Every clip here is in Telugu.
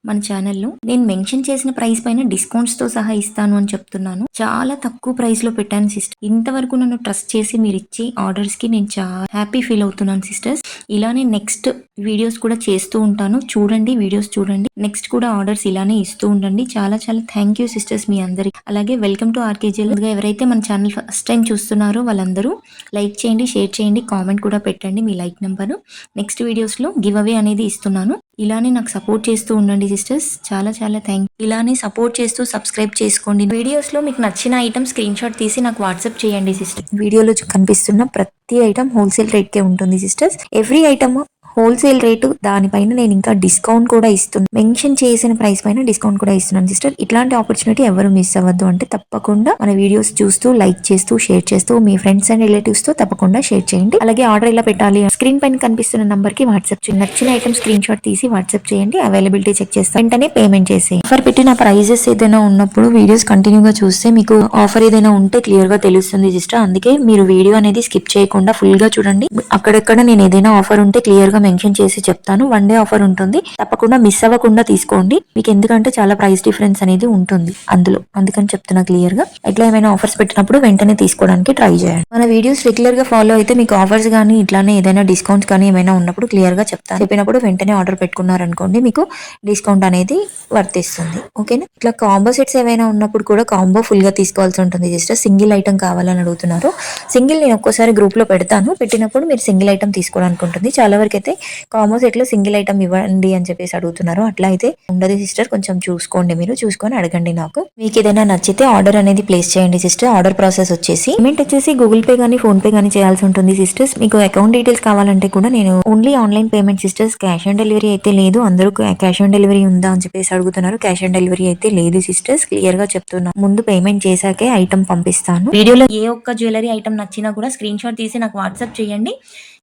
మన ఛానల్లో నేను మెన్షన్ చేసిన ప్రైస్ పైన డిస్కౌంట్స్ తో సహా ఇస్తాను అని చెప్తున్నాను. చాలా తక్కువ ప్రైస్ లో పెట్టాను సిస్టర్. ఇంతవరకు నన్ను ట్రస్ట్ చేసి మీరు ఇచ్చే ఆర్డర్స్ కి నేను చాలా హ్యాపీ ఫీల్ అవుతున్నాను సిస్టర్స్. ఇలానే నెక్స్ట్ వీడియోస్ కూడా చేస్తూ ఉంటాను. చూడండి, వీడియోస్ చూడండి. నెక్స్ట్ కూడా ఆర్డర్స్ ఇలానే ఇస్తూ ఉండండి. చాలా చాలా థ్యాంక్ యూ సిస్టర్స్ మీ అందరికి. అలాగే వెల్కమ్ టు ఆర్కేజీఎల్. ఎవరైతే మన ఛానల్ ఫస్ట్ టైం చూస్తున్నారో వాళ్ళందరూ లైక్ చేయండి, షేర్ చేయండి, కామెంట్ కూడా పెట్టండి మీ లైక్ నెంబర్. నెక్స్ట్ వీడియోస్ లో గివ్ అవే అనేది ఇస్తున్నాను. ఇలానే నాకు సపోర్ట్ చేస్తూ ఉండండి సిస్టర్స్. చాలా చాలా థ్యాంక్. ఇలానే సపోర్ట్ చేస్తూ సబ్స్క్రైబ్ చేసుకోండి. వీడియోస్ లో మీకు నచ్చిన ఐటమ్ స్క్రీన్ షాట్ తీసి నాకు వాట్సాప్ చేయండి సిస్టర్. వీడియోలో కనిపిస్తున్న ప్రతి ఐటమ్ హోల్సేల్ రేట్ కే ఉంటుంది sisters. Every item wholesale rate, దానిపైన నేను ఇంకా డిస్కౌంట్ కూడా ఇస్తున్నాను. మెన్షన్ చేసిన ప్రైస్ పైన డిస్కౌంట్ కూడా ఇస్తున్నాను సిస్టర్. ఇట్లాంటి ఆపర్చునిటీ ఎవరు మిస్ అవ్వద్దు. అంటే తప్పకుండా మన వీడియోస్ చూస్తూ లైక్ చేస్తూ షేర్ చేస్తూ మీ ఫ్రెండ్స్ అండ్ రిలేటివ్స్ తో తప్పకుండా షేర్ చేయండి. అలాగే ఆర్డర్ ఎలా పెట్టాలి, స్క్రీన్ పైన కనిపిస్తున్న నంబర్ కి వాట్సాప్ చేయండి. నచ్చిన ఐటమ్ స్క్రీన్ షాట్ తీసి వాట్సాప్ చేయండి. అవైలబిలిటీ చెక్ చేస్తాను, వెంటనే పేమెంట్ చేసి. ఆఫర్ పెట్టిన ప్రైజెస్ ఏదైనా ఉన్నప్పుడు వీడియోస్ కంటిన్యూగా చూస్తే మీకు ఆఫర్ ఏదైనా ఉంటే క్లియర్ గా తెలుస్తుంది సిస్టర్. అందుకే మీరు వీడియో అనేది స్కిప్ చేయకుండా ఫుల్ గా చూడండి. అక్కడెక్కడ నేను ఏదైనా ఆఫర్ ఉంటే క్లియర్ గా మెన్షన్ చేసి చెప్తాను. 1 డే ఆఫర్ ఉంటుంది, తప్పకుండా మిస్ అవ్వకుండా తీసుకోండి. మీకు ఎందుకంటే చాలా ప్రైస్ డిఫరెన్స్ అనేది ఉంటుంది అందులో, అందుకని చెప్తున్నా క్లియర్ గా. ఎట్లా ఏమైనా ఆఫర్స్ పెట్టినప్పుడు వెంటనే తీసుకోవడానికి ట్రై చేయండి. మన వీడియోస్ రెగ్యులర్ గా ఫాలో అయితే మీకు ఆఫర్స్ కానీ ఇట్లానే ఏదైనా డిస్కౌంట్స్ కానీ ఏమైనా ఉన్నప్పుడు క్లియర్ గా చెప్తాను. చెప్పినప్పుడు వెంటనే ఆర్డర్ పెట్టుకున్నారనుకోండి, మీకు డిస్కౌంట్ అనేది వర్తిస్తుంది. ఓకేనా. ఇట్లా కాంబో సెట్స్ ఏమైనా ఉన్నప్పుడు కూడా కాంబో ఫుల్ గా తీసుకోవాల్సి ఉంటుంది. జస్ట్ సింగిల్ ఐటమ్ కావాలని అడుగుతున్నారు. సింగిల్ నేను ఒక్కోసారి గ్రూప్ లో పెడతాను. పెట్టినప్పుడు మీరు సింగిల్ ఐటమ్ తీసుకోవడానికి ఉంటుంది. చాలా వరకు అయితే కాంబో సెట్ లో సింగిల్ ఐటమ్ ఇవ్వండి అని చెప్పేసి అడుగుతున్నారు. అట్లా అయితే ఉండదు సిస్టర్. కొంచెం చూసుకోండి, మీరు చూసుకొని అడగండి. నాకు మీకు ఏదైనా నచ్చితే ఆర్డర్ అనేది ప్లేస్ చేయండి సిస్టర్. ఆర్డర్ ప్రాసెస్ వచ్చేసి పేమెంట్ వచ్చేసి గూగుల్ పే కానీ ఫోన్ పే కానీ చేయాల్సి ఉంటుంది సిస్టర్స్. మీకు అకౌంట్ డీటెయిల్స్ కావాలంటే కూడా నేను only online payment sisters. Cash on delivery అయితే లేదు. అందరూ క్యాష్ ఆన్ డెలివరీ ఉందా అని చెప్పేసి అడుగుతున్నారు. క్యాష్ ఆన్ డెలివరీ అయితే లేదు సిస్టర్స్. క్లియర్ గా చెప్తున్నా. ముందు పేమెంట్ చేశాకే ఐటమ్ పంపిస్తాను. వీడియోలో ఏ ఒక్క జ్యువెలరీ ఐటమ్ నచ్చినా కూడా స్క్రీన్ షాట్ తీసి నాకు వాట్సాప్ చేయండి.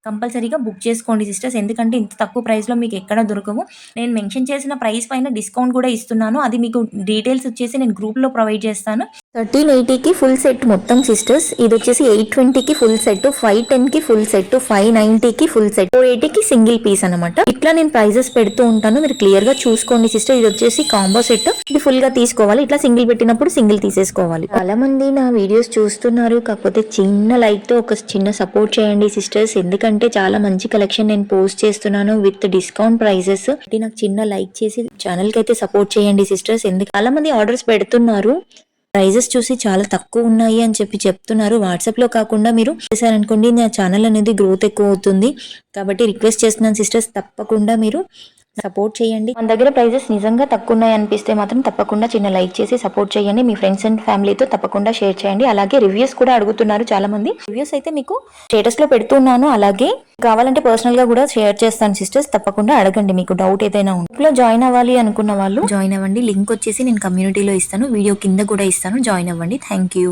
కంపల్సరీగా బుక్ చేసుకోండి సిస్టర్స్. ఎందుకంటే ఇంత తక్కువ ప్రైస్లో మీకు ఎక్కడ దొరకవు. నేను మెన్షన్ చేసిన ప్రైస్ పైన డిస్కౌంట్ కూడా ఇస్తున్నాను. అది మీకు డీటెయిల్స్ వచ్చేసి నేను గ్రూప్లో ప్రొవైడ్ చేస్తాను. 1380కి ఫుల్ సెట్ మొత్తం సిస్టర్స్. ఇది వచ్చేసి 820కి ఫుల్ సెట్, 510కి ఫుల్ సెట్, 590కి ఫుల్ సెట్, 480కి సింగిల్ పీస్ అనమాట. ఇట్లా నేను ప్రైజెస్ పెడుతూ ఉంటాను. మీరు క్లియర్ గా చూసుకోండి సిస్టర్. ఇది వచ్చేసి కాంబో సెట్. ఇది ఫుల్ గా తీసుకోవాలి. ఇట్లా సింగిల్ పెట్టినప్పుడు సింగిల్ తీసేసుకోవాలి. చాలా మంది నా వీడియోస్ చూస్తున్నారు, కాకపోతే చిన్న లైక్ తో ఒక చిన్న సపోర్ట్ చేయండి సిస్టర్స్. ఎందుకంటే చాలా మంచి కలెక్షన్ నేను పోస్ట్ చేస్తున్నాను విత్ డిస్కౌంట్ ప్రైజెస్. నాకు చిన్న లైక్ చేసి ఛానల్ కి అయితే సపోర్ట్ చేయండి సిస్టర్స్. ఎందుకు చాలా మంది ఆర్డర్స్ పెడుతున్నారు, ప్రైజెస్ చూసి చాలా తక్కువ ఉన్నాయి అని చెప్తున్నారు. వాట్సాప్ లో కాకుండా మీరు చేశారనుకోండి, నా ఛానల్ అనేది గ్రోత్ ఎక్కువ అవుతుంది. కాబట్టి రిక్వెస్ట్ చేస్తున్నాను సిస్టర్స్, తప్పకుండా మీరు సపోర్ట్ చేయండి. మన దగ్గర ప్రైజెస్ నిజంగా తక్కువ ఉన్నాయి అనిపిస్తే మాత్రం తప్పకుండా చిన్న లైక్ చేసి సపోర్ట్ చేయండి. మీ ఫ్రెండ్స్ అండ్ ఫ్యామిలీతో తప్పకుండా షేర్ చేయండి. అలాగే రివ్యూస్ కూడా అడుగుతున్నారు చాలా మంది. రివ్యూస్ అయితే మీకు స్టేటస్ లో పెడుతున్నాను. అలాగే కావాలంటే పర్సనల్ గా కూడా షేర్ చేస్తాను సిస్టర్స్. తప్పకుండా అడగండి. మీకు డౌట్ ఏదైనా ఉంటే జాయిన్ అవ్వాలి అనుకున్న వాళ్ళు జాయిన్ అవ్వండి. లింక్ వచ్చేసి నేను కమ్యూనిటీలో ఇస్తాను, వీడియో కింద కూడా ఇస్తాను. జాయిన్ అవ్వండి. Thank you.